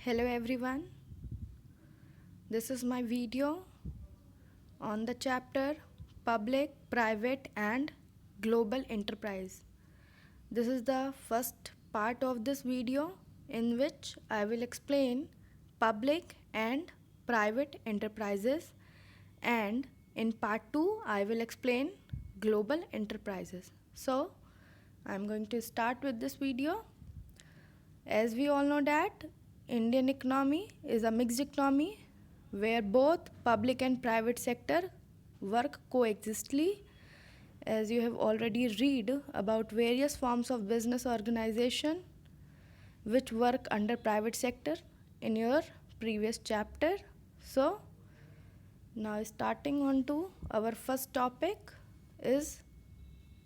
Hello everyone, this is my video on the chapter Public, Private and Global Enterprise. This is the first part of this video in which I will explain public and private enterprises, and in part 2 I will explain global enterprises. So I am going to start with this video. As we all know that Indian economy is a mixed economy where both public and private sector work coexistently. As you have already read about various forms of business organization which work under private sector in your previous chapter. So now starting on to our first topic is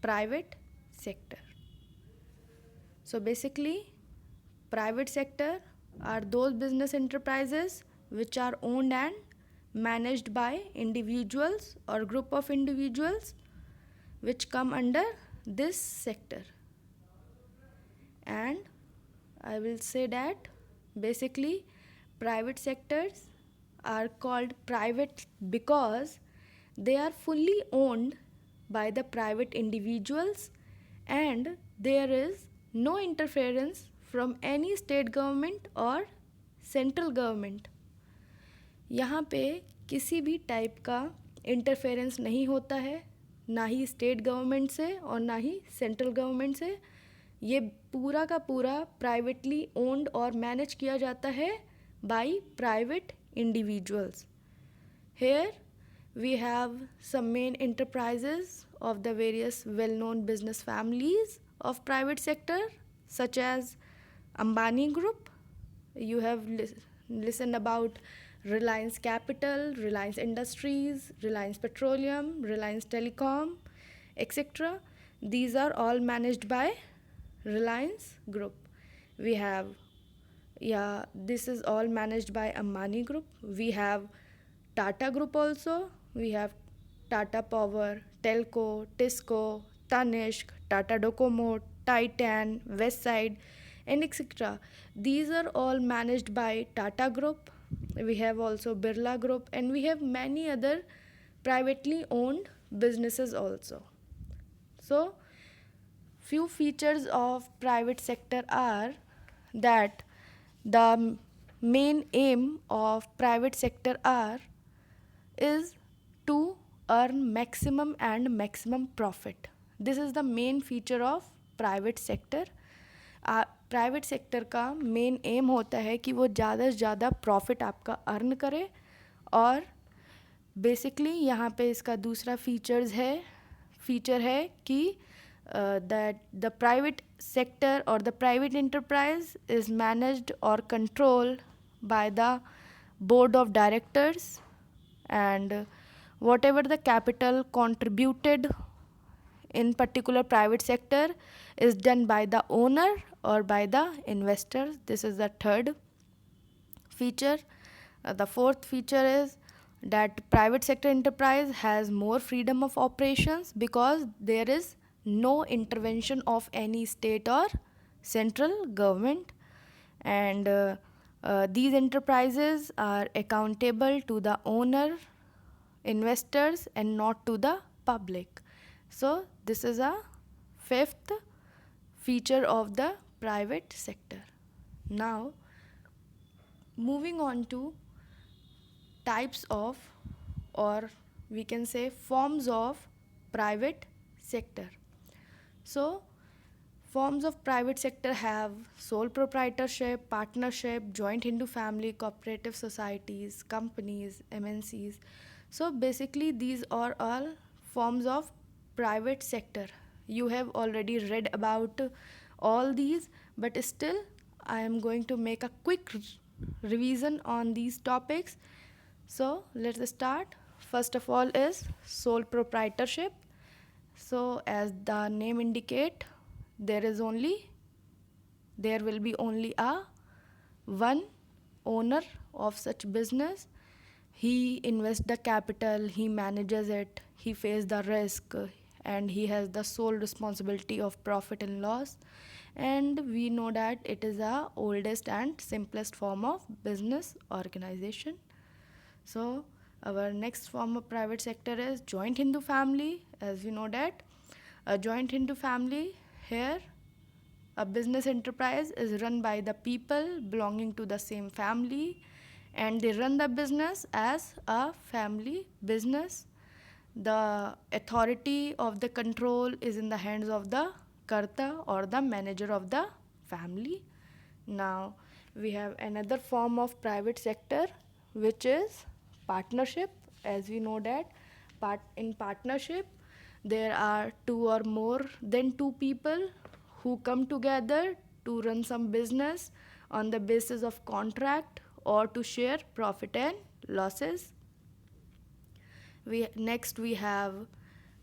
private sector. So basically private sector are those business enterprises which are owned and managed by individuals or group of individuals which come under this sector. And I will say that basically private sectors are called private because they are fully owned by the private individuals and there is no interference from any state government or central government. यहाँ पे किसी भी type का interference नहीं होता है, ना ही state government से और ना ही सेंट्रल गवर्नमेंट से. ये पूरा का पूरा प्राइवेटली ओन्ड और मैनेज किया जाता है by private individuals. Here we have some main enterprises of the various well-known business families of private sector such as Ambani Group. You have listened about Reliance Capital, Reliance Industries, Reliance Petroleum, Reliance Telecom, etc. These are all managed by Reliance Group. We have, this is all managed by Ambani Group. We have Tata Group also. We have Tata Power, Telco, Tisco, Tanishq, Tata Docomo, Titan, Westside, and etc. These are all managed by Tata Group. We have also Birla Group and we have many other privately owned businesses also. So, few features of private sector are that the main aim of private sector is to earn maximum and maximum profit. This is the main feature of private sector. Private sector का main M होता है कि वो ज़्यादा से ज़्यादा profit आपका earn करे. और बेसिकली यहाँ पे इसका दूसरा फीचर है कि दैट द प्राइवेट सेक्टर और the private enterprise is managed और controlled by the board of directors and whatever the capital contributed in particular private sector is done by the owner or by the investor. This is the third feature. The fourth feature is that private sector enterprise has more freedom of operations because there is no intervention of any state or central government, and these enterprises are accountable to the owner, investors, and not to the public. So this is a fifth feature of the private sector. Now moving on to types of, or we can say forms of private sector. So forms of private sector have sole proprietorship, partnership, joint Hindu family, cooperative societies, companies, MNCs. So basically these are all forms of private sector. You have already read about all these, but still I am going to make a quick revision on these topics. So let's start. First of all is sole proprietorship. So as the name indicate, there will be only a one owner of such business. He invests the capital, he manages it, he faces the risk, and he has the sole responsibility of profit and loss. And we know that it is the oldest and simplest form of business organization. So our next form of private sector is joint Hindu family. As we know that a joint Hindu family, here a business enterprise is run by the people belonging to the same family, and they run the business as a family business. The authority of the control is in the hands of the karta or the manager of the family. Now we have another form of private sector, which is partnership. As we know that in partnership there are two or more than two people who come together to run some business on the basis of contract or to share profit and losses. We have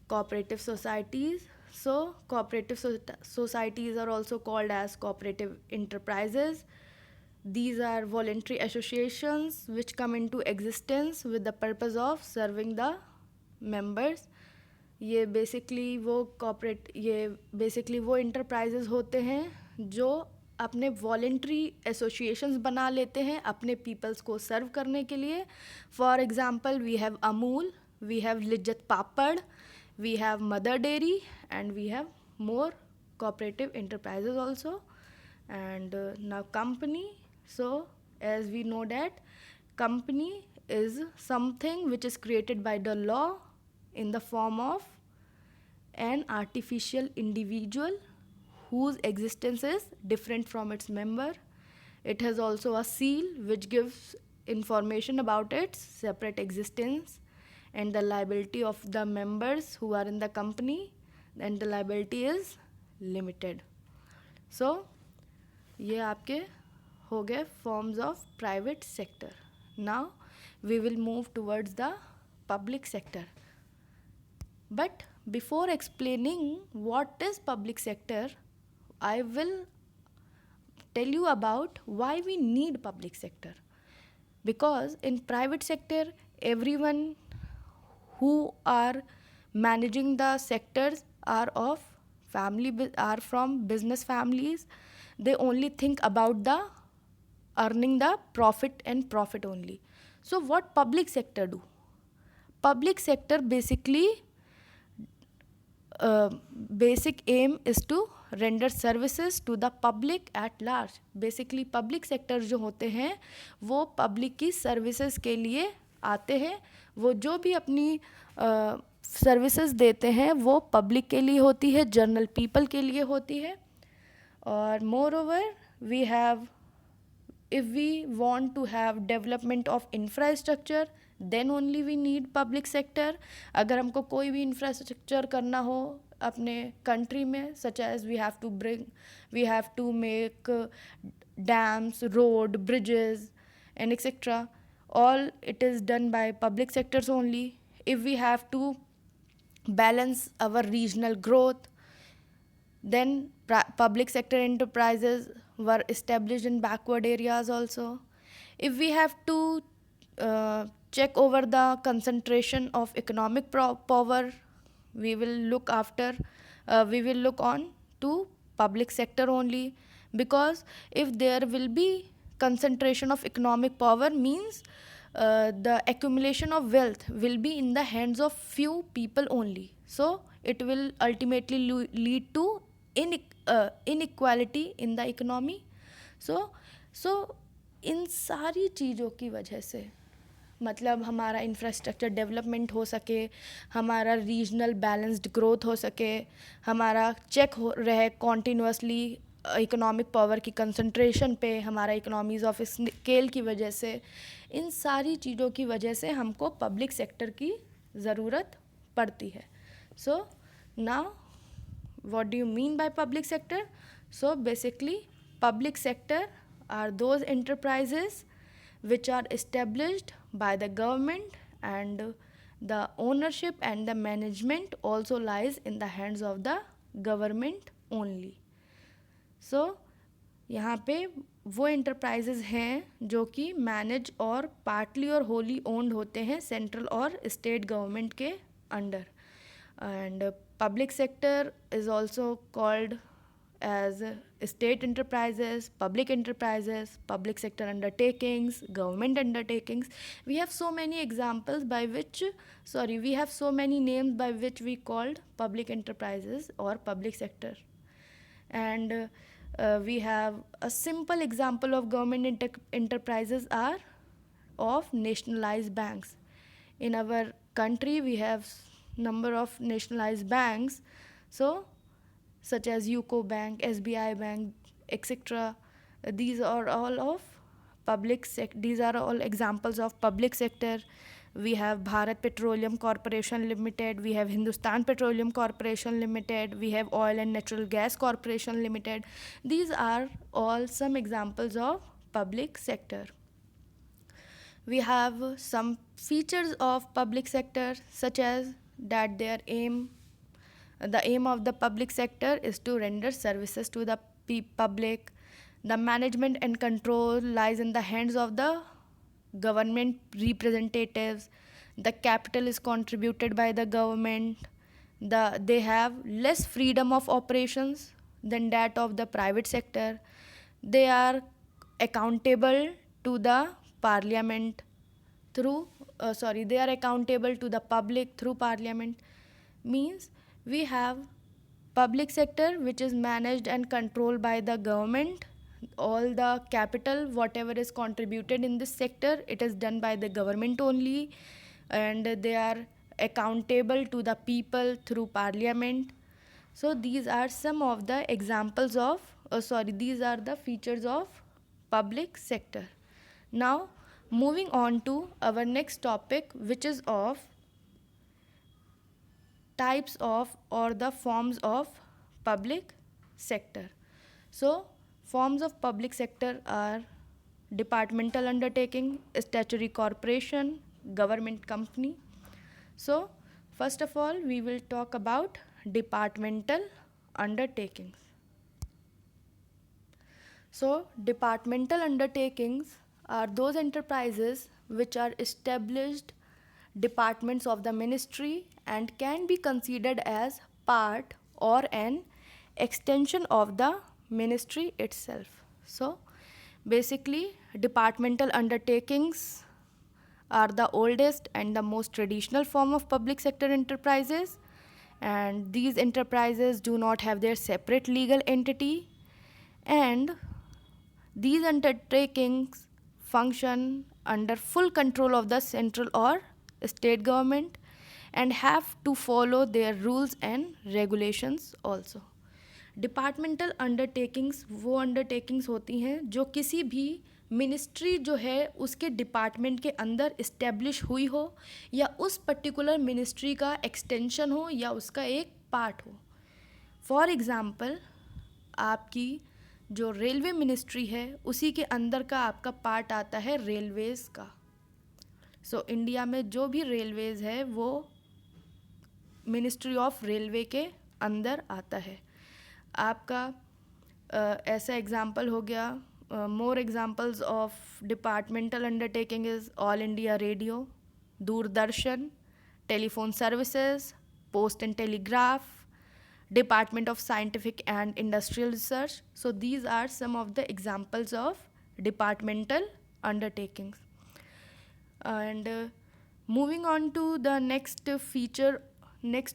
cooperative societies. So cooperative societies are also called as cooperative enterprises. These are voluntary associations which come into existence with the purpose of serving the members. ये basically वो enterprises होते हैं जो अपने voluntary associations बना लेते हैं अपने पीपल्स को सर्व करने के लिए. For example we have Amul, we have Lijjat Papad, we have Mother Dairy, and we have more cooperative enterprises also. And now company. So as we know that company is something which is created by the law in the form of an artificial individual whose existence is different from its member. It has also a seal which gives information about its separate existence and the liability of the members who are in the company, and the liability is limited. So ये आपके हो गए forms of private sector. Now we will move towards the public sector. But before explaining what is public sector, I will tell you about why we need public sector. Because in private sector, everyone who are managing the sectors are from business families. They only think about the earning the profit and profit only. So what public sector do? Public sector basic aim is to render services to the public at large. Basically public sector जो होते हैं वो public की services के लिए आते हैं. वो जो भी अपनी सर्विसेज देते हैं वो पब्लिक के लिए होती है, जनरल पीपल के लिए होती है. और moreover we have, if we want to have development of infrastructure, then only we need public sector. अगर हमको कोई भी infrastructure करना हो अपने country में, such as we have to make dams, road, bridges and etc. All it is done by public sectors only. If we have to balance our regional growth, then public sector enterprises were established in backward areas also. If we have to check over the concentration of economic power, we will look on to public sector only. Because if there will be concentration of economic power, means the accumulation of wealth will be in the hands of few people only. So it will ultimately lead to inequality in the economy. So इन सारी चीज़ों की वजह से मतलब हमारा infrastructure development हो सके, हमारा रीजनल बैलेंस्ड ग्रोथ हो सके, हमारा चेक हो रहे कॉन्टीन्यूसली इकोनॉमिक पावर की कंसंट्रेशन पे, हमारा इकोनॉमीज़ ऑफ स्केल की वजह से, इन सारी चीज़ों की वजह से हमको पब्लिक सेक्टर की ज़रूरत पड़ती है. So now what do you mean by public sector? So basically public sector are those enterprises which are established by the government, and the ownership and the management also lies in the hands of the government only. So यहाँ पे वो enterprises हैं जो कि manage और partly और wholly owned होते हैं सेंट्रल और स्टेट गवर्नमेंट के under. And Public sector is also called as state enterprises, public sector undertakings, government undertakings. We have so many examples by which, we have so many names by which we called public enterprises or public sector. And we have a simple example of government enterprises are of nationalized banks. In our country we have number of nationalized banks, so such as UCO Bank, SBI Bank, etc. These are all of these are all examples of public sector. We have Bharat Petroleum Corporation Limited, we have Hindustan Petroleum Corporation Limited, we have Oil and Natural Gas Corporation Limited. These are all some examples of public sector. We have some features of public sector, such as that the aim of the public sector is to render services to the public. The management and control lies in the hands of the government representatives. The capital is contributed by the government. They have less freedom of operations than that of the private sector. They are accountable to the parliament through they are accountable to the public through parliament. Means we have public sector which is managed and controlled by the government. All the capital whatever is contributed in this sector, it is done by the government only, and they are accountable to the people through parliament. So these are some of the examples of these are the features of public sector. Now moving on to our next topic, which is of types of or the forms of public sector. So forms of public sector are departmental undertaking, statutory corporation, government company. So first of all we will talk about departmental undertakings. So departmental undertakings are those enterprises which are established departments of the ministry and can be considered as part or an extension of the ministry itself. So basically departmental undertakings are the oldest and the most traditional form of public sector enterprises, and these enterprises do not have their separate legal entity, and these undertakings function under full control of the central or state government and have to follow their rules and regulations also. Departmental undertakings वो undertakings होती हैं जो किसी भी ministry जो है उसके department के अंदर इस्टेब्लिश हुई हो, या उस पर्टिकुलर मिनिस्ट्री का एक्सटेंशन हो, या उसका एक पार्ट हो. फॉर एग्ज़ाम्पल आपकी जो रेलवे मिनिस्ट्री है उसी के अंदर का आपका पार्ट आता है रेलवेज़ का. सो इंडिया में जो भी रेलवेज़ है वो मिनिस्ट्री ऑफ रेलवे के अंदर आता है. आपका ऐसा एग्ज़ाम्पल हो गया. More examples of departmental undertaking is All India Radio, Doordarshan, telephone services, post and telegraph, Department of Scientific and Industrial Research. So these are some of the examples of departmental undertakings. And moving on to the next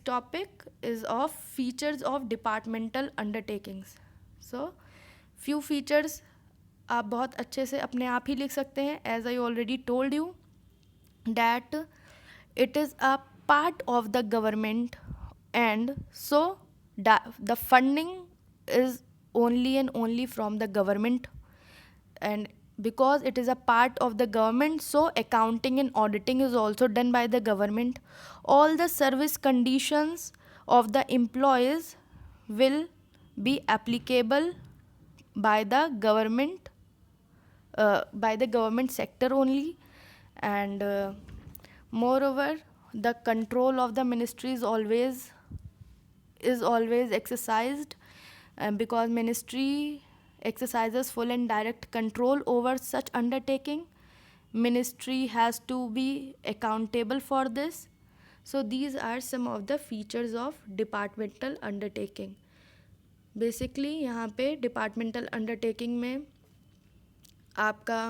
topic is of features of departmental undertakings. So few features आप बहुत अच्छे से अपने आप ही लिख सकते हैं. As I already told you that it is a part of the government, and so the funding is only and only from the government, and because it is a part of the government, so accounting and auditing is also done by the government. All the service conditions of the employees will be applicable by the government sector only, and moreover the control of the ministry is always exercised, because ministry exercises full and direct control over such undertaking. Ministry has to be accountable for this. So these are some of the features of departmental undertaking. Basically यहाँ पे departmental undertaking में आपका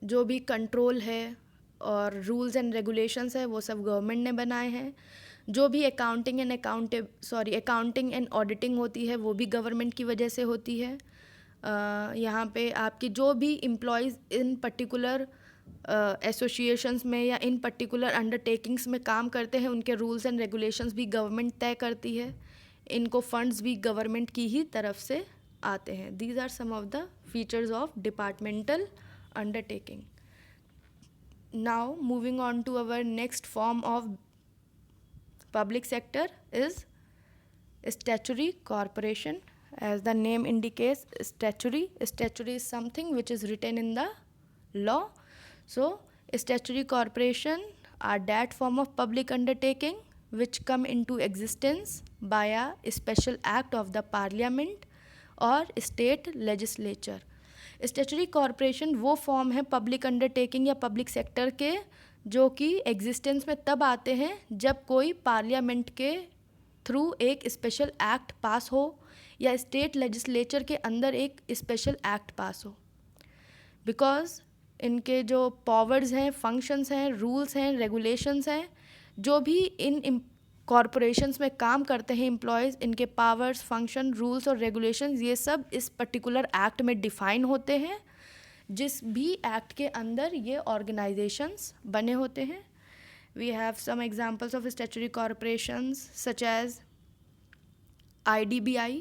जो भी control है और rules and regulations है वो सब गवर्नमेंट ने बनाए हैं. जो भी अकाउंटिंग एंड ऑडिटिंग होती है वो भी गवर्नमेंट की वजह से होती है. यहाँ पे आपकी जो भी एम्प्लॉयज़ इन पर्टिकुलर एसोसिएशंस में या इन पर्टिकुलर अंडरटेकिंग्स में काम करते हैं उनके रूल्स एंड रेगुलेशंस भी गवर्नमेंट तय करती है. इनको फंड्स भी गवर्नमेंट की ही तरफ से आते हैं. These are some of the features of departmental undertaking. Now moving on to our next form of public sector is statutory corporation. As the name indicates, statutory is something which is written in the law. So statutory corporation are that form of public undertaking which come into existence by a special act of the parliament or state legislature. Statutory corporation वो form है public undertaking या public sector के जो कि existence में तब आते हैं जब कोई पार्लियामेंट के थ्रू एक स्पेशल एक्ट पास हो या स्टेट लेजिस्लेचर के अंदर एक स्पेशल एक्ट पास हो. बिकॉज इनके जो पावर्स हैं, फंक्शंस हैं, रूल्स हैं, रेगुलेशंस हैं, जो भी इन कॉरपोरेशंस में काम करते हैं एम्प्लॉयज़, इनके पावर्स, फंक्शन, रूल्स और रेगुलेशंस ये सब इस पर्टिकुलर एक्ट में डिफ़ाइन होते हैं जिस भी एक्ट के अंदर ये ऑर्गेनाइजेशंस बने होते हैं. We have some examples of statutory corporations such as IDBI,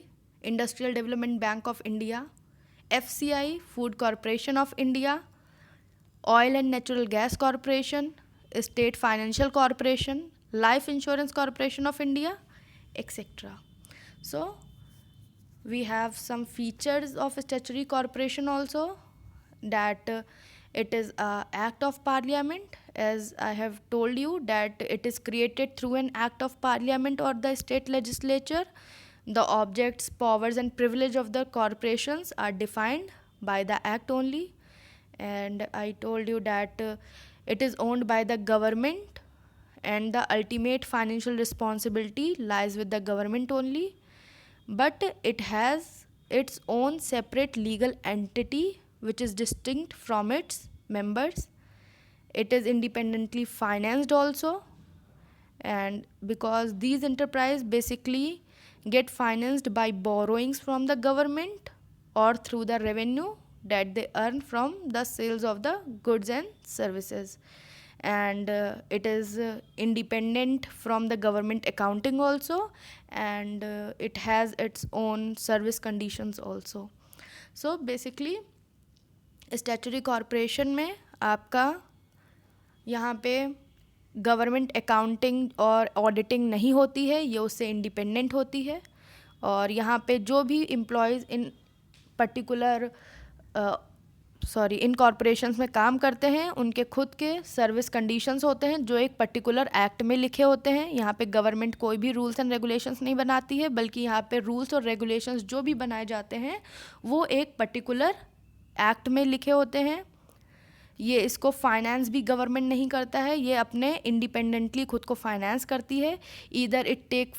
industrial development bank of India, FCI, food corporation of India, oil and natural gas corporation, state financial corporation, Life Insurance Corporation of India, etc. So we have some features of statutory corporation also, that it is a act of parliament, as I have told you that it is created through an act of parliament or the state legislature. The objects, powers and privilege of the corporations are defined by the act only, and I told you that it is owned by the government and the ultimate financial responsibility lies with the government only, but it has its own separate legal entity which is distinct from its members. It is independently financed also, and because these enterprises basically get financed by borrowings from the government or through the revenue that they earn from the sales of the goods and services. And it is independent from the government accounting also, and it has its own service conditions also. So basically statutory corporation में आपका यहाँ पे government accounting और auditing नहीं होती है, ये उससे इंडिपेंडेंट होती है. और यहाँ पे जो भी एम्प्लॉयज़ इन पर्टिकुलर इन कॉरपोरेशंस में काम करते हैं उनके खुद के सर्विस कंडीशंस होते हैं जो एक पर्टिकुलर एक्ट में लिखे होते हैं. यहाँ पे गवर्नमेंट कोई भी रूल्स एंड रेगुलेशंस नहीं बनाती है, बल्कि यहाँ पे रूल्स और रेगुलेशंस जो भी बनाए जाते हैं वो एक पर्टिकुलर एक्ट में लिखे होते हैं. ये इसको फाइनेंस भी गवर्नमेंट नहीं करता है, ये अपने इंडिपेंडेंटली खुद को फाइनेंस करती है. Either it take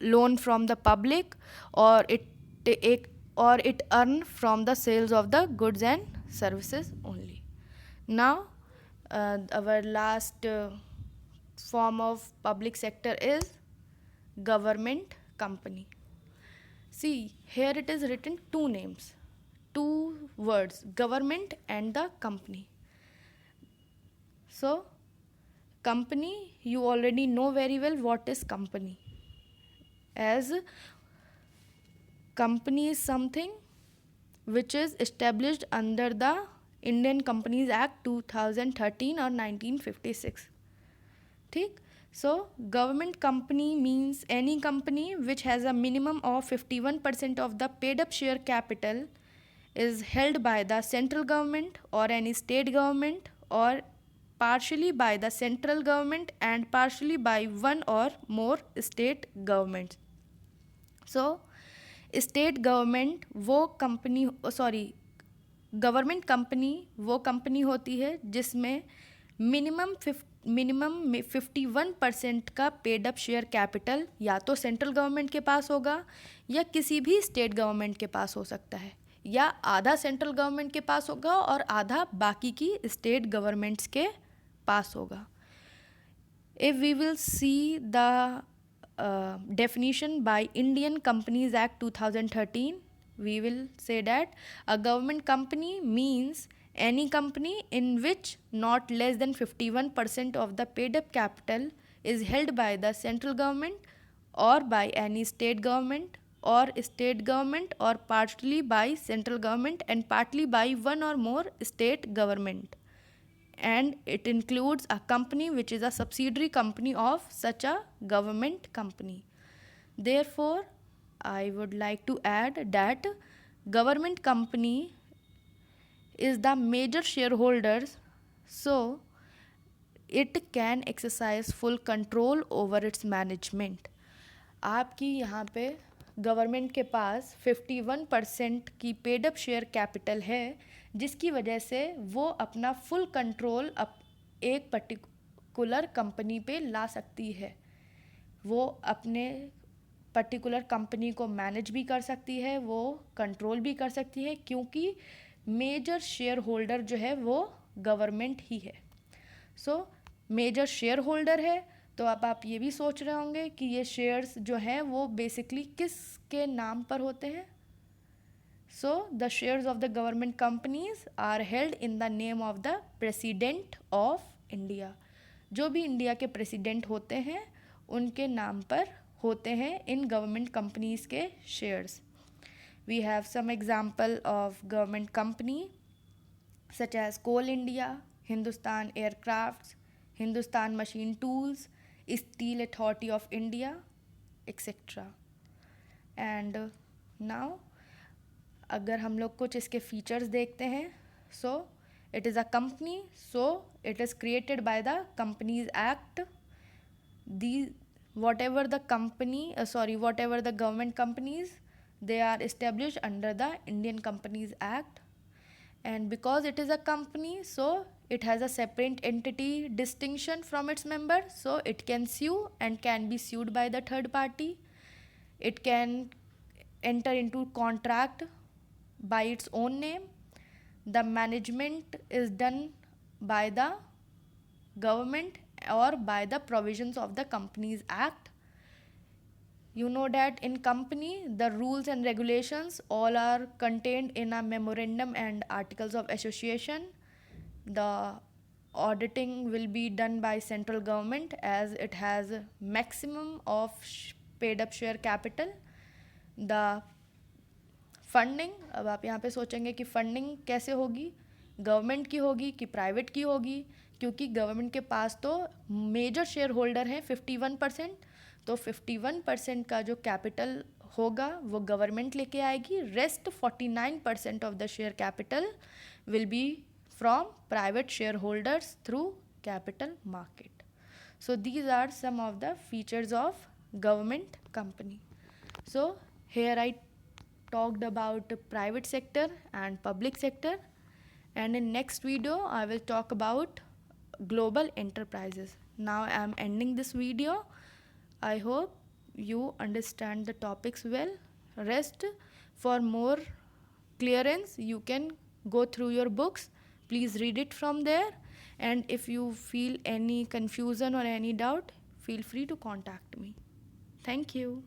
loan from the public और it earn from the sales of the goods and services only. Now our last form of public sector is government company. See, here it is written two names, two words, government and the company. So company, you already know very well what is company. As company is something which is established under the Indian Companies Act 2013 or 1956. ठीक. So government company means any company which has a minimum of 51% of the paid up share capital is held by the central government or any state government, or partially by the central government and partially by one or more state governments. So state government government company वो company होती है जिसमें minimum minimum 51% का paid up share capital या तो central government के पास होगा या किसी भी स्टेट गवर्नमेंट के पास हो सकता है, या आधा सेंट्रल गवर्नमेंट के पास होगा और आधा बाकी की स्टेट गवर्नमेंट्स के पास होगा. If we will see the definition by Indian Companies Act 2013, we will say that a government company means any company in which not less than 51% of the paid up capital is held by the central government or by any state government or partly by central government and partly by one or more state government, and it includes a company which is a subsidiary company of such a government company. Therefore, I would like to add that government company is the major shareholders, so it can exercise full control over its management. आपकी यहाँ पे government के पास 51% की paid up share capital है, जिसकी वजह से वो अपना फुल कंट्रोल एक पर्टिकुलर कंपनी पे ला सकती है. वो अपने पर्टिकुलर कंपनी को मैनेज भी कर सकती है, वो कंट्रोल भी कर सकती है, क्योंकि मेजर शेयर होल्डर जो है वो गवर्नमेंट ही है. सो मेजर शेयर होल्डर है, तो अब आप ये भी सोच रहे होंगे कि ये शेयर्स जो हैं वो बेसिकली किसके नाम पर होते हैं. So the shares of the government companies are held in the name of the president of India. जो भी इंडिया के प्रेसिडेंट होते हैं उनके नाम पर होते हैं इन गवर्नमेंट कंपनीज के shares. We have some example of government company such as coal India, Hindustan aircrafts, Hindustan machine tools, steel authority of India, etcetera. And now अगर हम लोग कुछ इसके फीचर्स देखते हैं, so it is a company, so it is created by the companies act. The whatever the government companies, they are established under the Indian Companies Act. And because it is a company, so it has a separate entity distinction from its member, so it can sue and can be sued by the third party. It can enter into contract by its own name. The management is done by the government or by the provisions of the Companies Act. You know that in company the rules and regulations all are contained in a memorandum and articles of association. The auditing will be done by central government as it has a maximum of paid up share capital. The funding, अब आप यहाँ पे सोचेंगे कि funding कैसे होगी, government की होगी कि प्राइवेट की होगी, क्योंकि गवर्नमेंट के पास तो मेजर शेयर होल्डर हैं 51%, तो 51% का जो कैपिटल होगा वो गवर्नमेंट लेके आएगी. Rest 49% of the share capital will be from private share holders through capital market. So these are some of the features of government company. So here I talked about private sector and public sector, and in next video I will talk about global enterprises. Now I am ending this video. I hope you understand the topics well. Rest, for more clearance you can go through your books. Please read it from there, and if you feel any confusion or any doubt, feel free to contact me. Thank you.